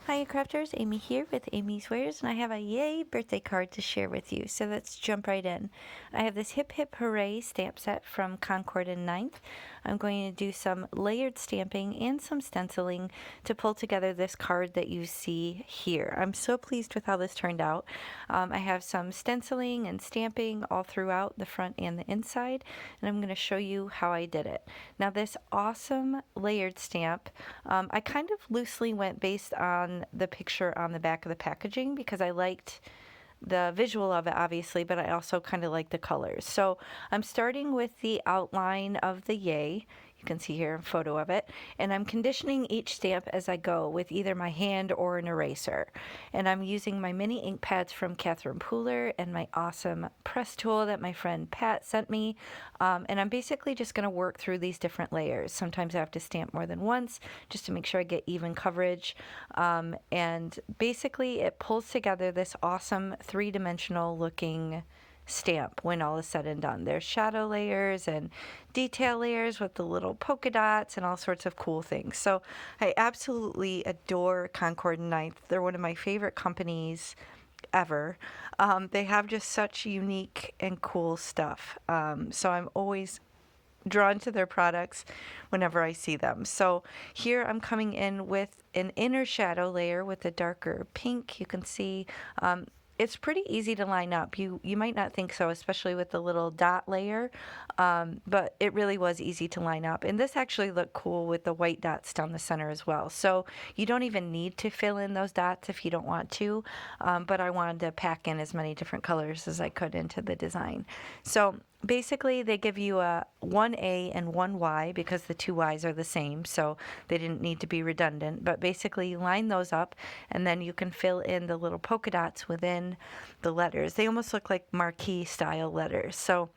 Hi crafters, Amy here with Amy's Wares, and I have a yay birthday card to share with you, so let's jump right in. I have this Hip Hip Hooray stamp set from Concord in Ninth. I'm going to do some layered stamping and some stenciling to pull together this card that you see here. I'm so pleased with how this turned out. I have some stenciling and stamping all throughout the front and the inside, and I'm going to show you how I did it. Now this awesome layered stamp, I kind of loosely went based on the picture on the back of the packaging because I liked the visual of it, obviously, but I also kind of like the colors. So I'm starting with the outline of the yay. You can see here a photo of it, and I'm conditioning each stamp as I go with either my hand or an eraser. And I'm using my mini ink pads from Catherine Pooler and my awesome press tool that my friend Pat sent me. And I'm basically just going to work through these different layers. Sometimes I have to stamp more than once just to make sure I get even coverage. And basically it pulls together this awesome three-dimensional looking stamp when all is said and done. There's shadow layers and detail layers with the little polka dots and all sorts of cool things. So I absolutely adore Concord and Ninth. They're one of my favorite companies ever. They have just such unique and cool stuff. So I'm always drawn to their products whenever I see them. So here I'm coming in with an inner shadow layer with a darker pink. You can see it's pretty easy to line up. You might not think so, especially with the little dot layer, but it really was easy to line up. And this actually looked cool with the white dots down the center as well. So you don't even need to fill in those dots if you don't want to, but I wanted to pack in as many different colors as I could into the design. So basically they give you a 1A and 1Y because the two Y's are the same, so they didn't need to be redundant. But basically you line those up and then you can fill in the little polka dots within the letters. They almost look like marquee style letters. So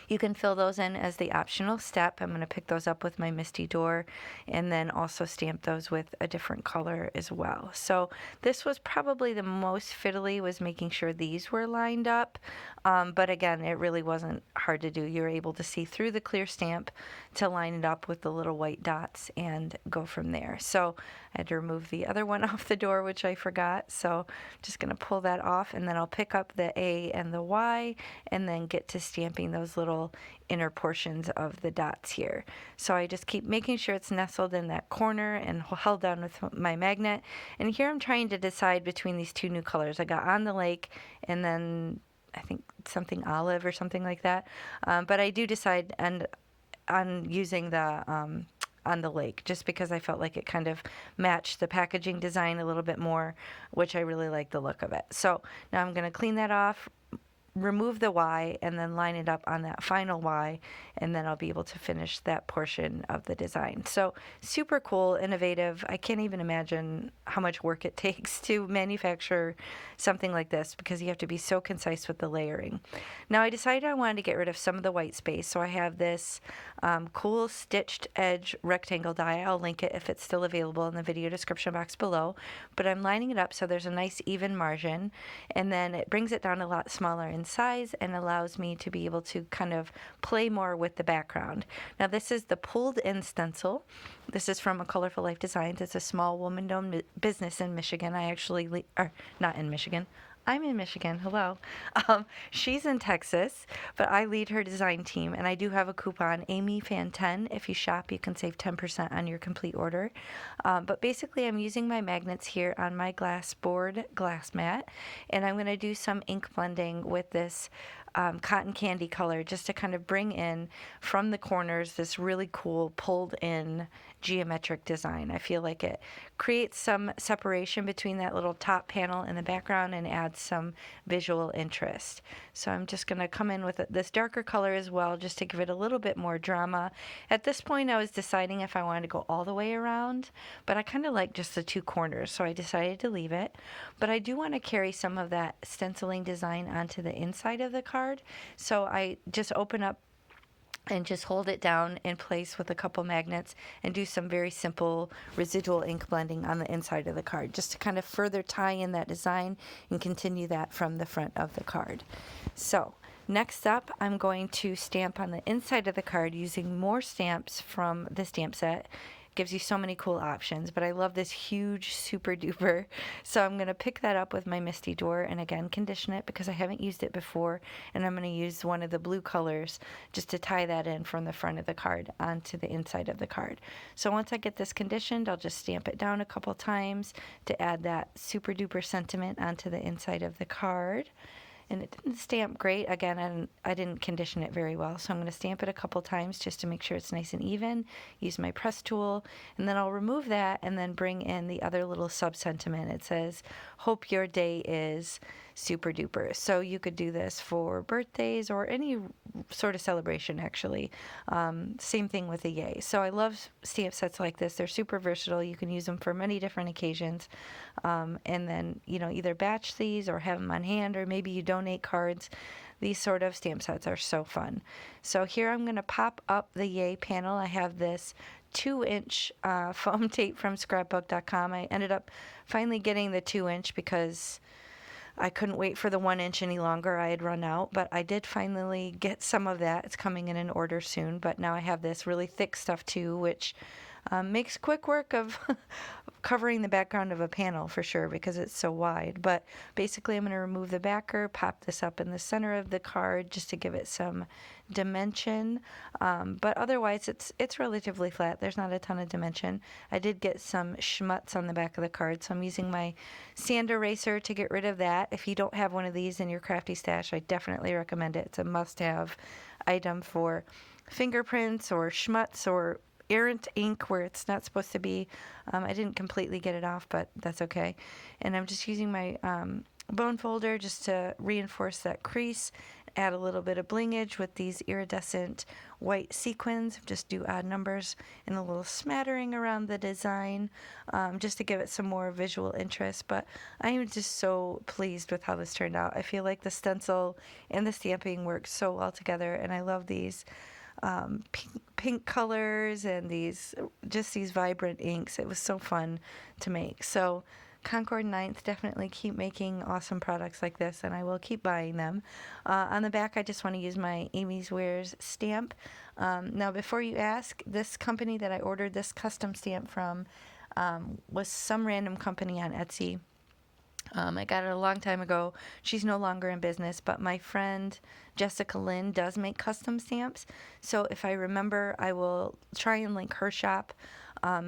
you can fill those in as the optional step. I'm going to pick those up with my Misty Door and then also stamp those with a different color as well. So this was probably the most fiddly, was making sure these were lined up. But again, it really wasn't hard to do. You're able to see through the clear stamp to line it up with the little white dots and go from there. So I had to remove the other one off the door, which I forgot. So I'm just going to pull that off, and then I'll pick up the A and the Y and then get to stamping those little inner portions of the dots here. So I just keep making sure it's nestled in that corner and held down with my magnet. And here I'm trying to decide between these two new colors. I got On the Lake and then I think something olive or something like that. But I do decide on using the On the Lake, just because I felt like it kind of matched the packaging design a little bit more, which I really like the look of it. So now I'm going to clean that off, remove the Y, and then line it up on that final Y, and then I'll be able to finish that portion of the design. So super cool, innovative. I can't even imagine how much work it takes to manufacture something like this because you have to be so concise with the layering. Now I decided I wanted to get rid of some of the white space, so I have this cool stitched edge rectangle die. I'll link it if it's still available in the video description box below, but I'm lining it up so there's a nice even margin, and then it brings it down a lot smaller in size and allows me to be able to kind of play more with the background. Now this is the pulled in stencil. This is from A Colorful Life Designs. It's a small woman-owned business in Michigan. Not in Michigan. I'm in Michigan. Hello. She's in Texas, but I lead her design team, and I do have a coupon, AmyFan10. If you shop, you can save 10% on your complete order. But basically, I'm using my magnets here on my glass mat, and I'm going to do some ink blending with this cotton candy color just to kind of bring in from the corners this really cool pulled in geometric design. I feel like it creates some separation between that little top panel in the background and adds some visual interest. So I'm just going to come in with this darker color as well just to give it a little bit more drama. At this point I was deciding if I wanted to go all the way around, but I kind of like just the two corners, so I decided to leave it. But I do want to carry some of that stenciling design onto the inside of the card, so I just open up and just hold it down in place with a couple magnets and do some very simple residual ink blending on the inside of the card just to kind of further tie in that design and continue that from the front of the card. So next up, I'm going to stamp on the inside of the card using more stamps from the stamp set. gives you so many cool options, but I love this huge super duper. So I'm going to pick that up with my Misty Door and again condition it because I haven't used it before, and I'm going to use one of the blue colors just to tie that in from the front of the card onto the inside of the card. So once I get this conditioned, I'll just stamp it down a couple times to add that super duper sentiment onto the inside of the card. And it didn't stamp great. Again, I didn't condition it very well, so I'm going to stamp it a couple times just to make sure it's nice and even. Use my press tool, and then I'll remove that and then bring in the other little sub-sentiment. It says, hope your day is super duper. So you could do this for birthdays or any sort of celebration, actually. Same thing with a yay. So I love stamp sets like this. They're super versatile. You can use them for many different occasions. And then, either batch these or have them on hand, or maybe you donate cards. These sort of stamp sets are so fun. So here I'm going to pop up the yay panel. I have this 2-inch foam tape from scrapbook.com. I ended up finally getting the 2-inch because I couldn't wait for the 1-inch any longer. I had run out, but I did finally get some of that. It's coming in an order soon, but now I have this really thick stuff too, which makes quick work of covering the background of a panel for sure because it's so wide. But basically I'm going to remove the backer, pop this up in the center of the card just to give it some dimension. But otherwise it's relatively flat. There's not a ton of dimension. I did get some schmutz on the back of the card, so I'm using my sand eraser to get rid of that. If you don't have one of these in your crafty stash, I definitely recommend it. It's a must-have item for fingerprints or schmutz or errant ink where it's not supposed to be. I didn't completely get it off, but that's okay. And I'm just using my bone folder just to reinforce that crease, add a little bit of blingage with these iridescent white sequins, just do odd numbers and a little smattering around the design, just to give it some more visual interest. But I am just so pleased with how this turned out. I feel like the stencil and the stamping work so well together, and I love these pink colors and these vibrant inks. It was so fun to make. So Concord 9th, definitely keep making awesome products like this, and I will keep buying them. On the back, I just want to use my Amy's Wares stamp. Now, before you ask, this company that I ordered this custom stamp from was some random company on Etsy. I got it a long time ago. She's no longer in business, but my friend Jessica Lynn does make custom stamps. So if I remember, I will try and link her shop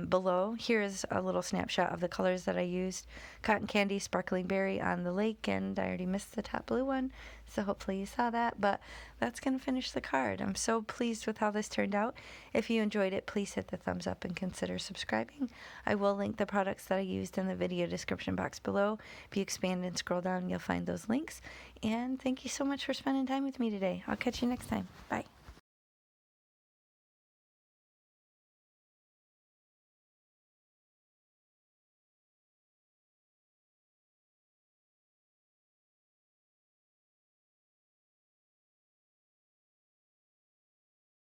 below. Here is a little snapshot of the colors that I used. Cotton Candy, Sparkling Berry on the lake, and I already missed the top blue one, so hopefully you saw that. But that's going to finish the card. I'm so pleased with how this turned out. If you enjoyed it, please hit the thumbs up and consider subscribing. I will link the products that I used in the video description box below. If you expand and scroll down, you'll find those links. And thank you so much for spending time with me today. I'll catch you next time. Bye.